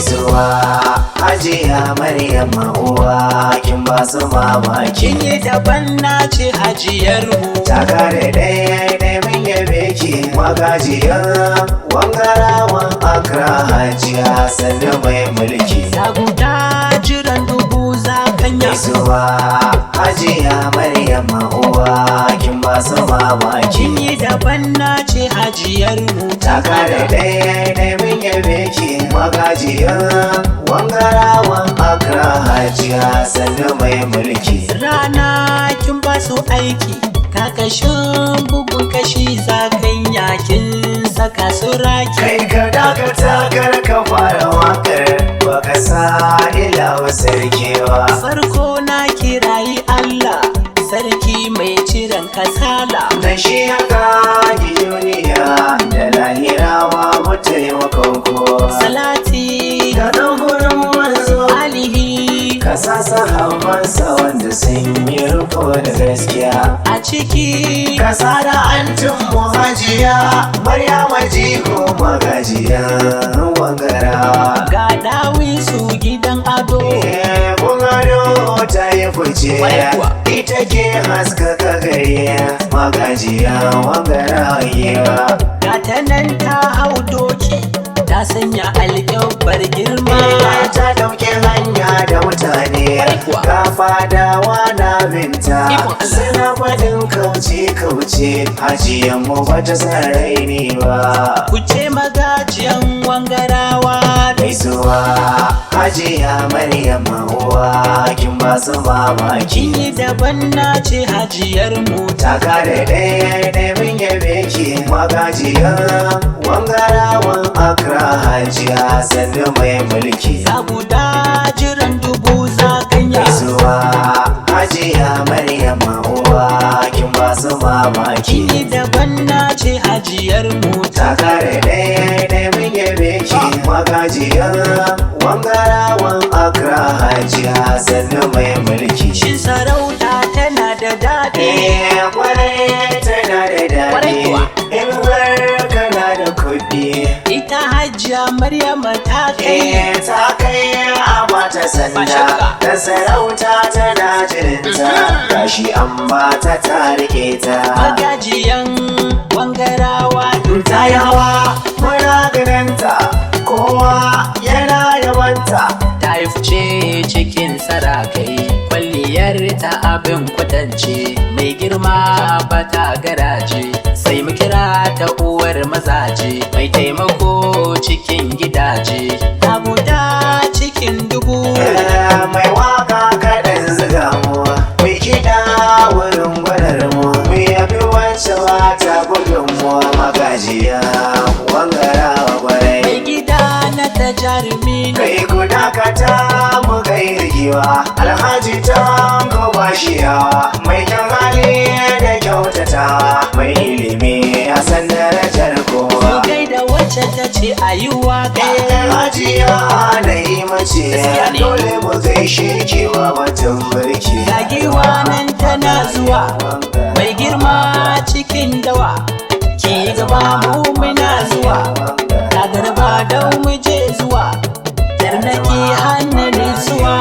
Gaisuwa Hajiya Maryam uwa kin ba su mamaki. Kin yi daban na ce hajiyar mu. Ta kare ɗaya mun yabe ki magajiyan Wangarawan Accra Hajiya sannu mai mulki. Da guda jiran dubu zakanya. Gaisuwa Hajiya Maryam uwa kin ba su mamaki. Kin yi daban na ce hajiyar mu. Ta kare ɗaya mun yabe ki magajiyan Wangarawan Accra Hajiya sannu mai mulki. Rana kin ba su aiki, kakashin bugun kashi zakanya kin saka su raki. Kai ka dakata kar ka fara wakar baka sa ilawa sarkewa. Farko na kirayi Allah, sarki mai ciran kasala. Na shi haka duniya da lahira babu taimakon kowa. Salati Ka ɗan gurin manzo alihi ka sa sahabansa wanda sun yi riko da gaskiya. a ciki. Ka sa da antin mu Hajiya Maryama jigo magajiyan Wangarawa. Ga dawisu gidan ado, Bungaro ta yi fice ita ke haskaka gari magajiyan Wangarawa. ga ta nan ta hau doki, ta sanya alƙyabbar girma. Ta dauke hanya da mutane ga fadawa na binta suna faɗin kauce hajiyan mu bata san raini ba. Ku ce magajiyan Wangarawa. Gaisuwa Hajiya Maryam uwa kin ba su mamaki. Kin yi daban na ce hajiyar mu. Ta kare ɗaya mun yabe ki magajiyan Wangarawan Accra Hajiya sannu mai mulki. Ga guda jiran dubu zakanya. Gaisuwa Hajiya Maryam uwa kin ba su mamaki. Kin yi daban na ce hajiyar mu. Ta kare ɗaya mun yabe ki magajiyan Wangarawan Accra Hajiya sannu mai mulki. Shin sarauta tana da daɗi? Kwarai tana da Kwarai daɗi kuwa. in har kana da kuɗi. Ita hajiya Maryama ta kai. Ta kai a bata Ba sanda shakka. da sarauta tana jirinta gashi an bata ta rike ta. Magajiyan Wangarawa. Ta yawa muna ganinta kowa yana yabanta. Ta yi fice cikin sarakai, kwalliyar ta abin kwatance, mai girma ba ta garaje, sai mu kira ta uwar mazaje, mai taimako cikin gidaje. Ta guda cikin dubu. Mai waka kaɗan ziga mu mai kiɗa wurin gwanar mu mai yabi wacce ba ta gudun mu magajiya Wangarawa gwarai. Mai gida na ta jarumi ne. Kai ku dakata mu kai rigewa Alhaji Tanko Bashiyawa mai kyan hali da kyautatawa mai ilimi a san darajar kowa. Gaida wacce ta ce a yi waka. Hajiya na yi mace Gaskiya ne. dole mu gaishe kewa batun mulki. Gagiwa nan tana zuwa, mai girma cikin dawa, ki gaba mu muna zuwa, ta garba don mu je zuwa, tarnaki hannun zuwa,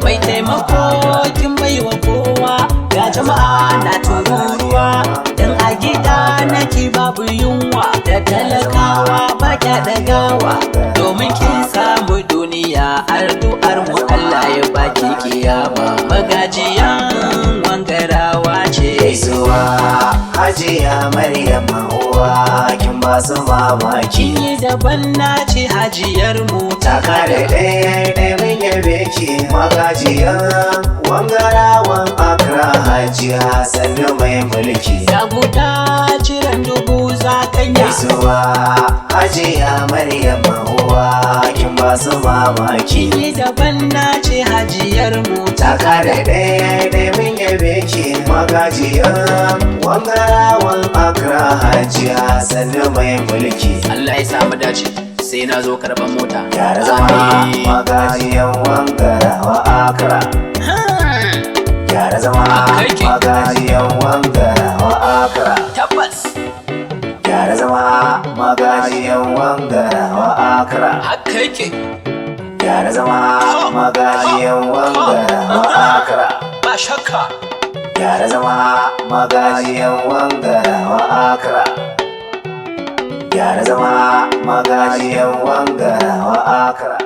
mai taimako kin baiwa kowa, ga jama'a na tururuwa, dan a gida nake babu yunwa, da talakawa ba kya dagawa, domin kin samu duniya ardu'ar mu Allah ya baki kiyama. Magajiyan Wangarawa ce. Gaisuwa Hajiya Maryam uwa kin ba su mamaki. Kin yi daban na ce hajiyar mu. Ta kare ɗaya mun yabe ki magajiyan Wangarawan Accra Hajiya sannu mai mulki. Da guda jiran dubu zakanya. Gaisuwa Hajiya Maryam uwa kin ba su mamaki. Kin yi daban na ce hajiyar mu. Ta kare ɗaya mun yabe ki magajiyan Wangarawan Accra Hajiya sannu mai mulki. Allah ya samu dace, sai na zo karban mota. Gyara zama magajiyan Wangarawa Accra. Gyara zama magajiyan Wangarawa Accra. Tabbas. Gyara zama magajiyan Wangarawa Accra. Haka yake. gyara zama magajiyan Wangarawa Accra. Ba shakka. Gyara zama magajiyan Wangarawa Accra. Gyara zama magajiyan Wangarawa Accra.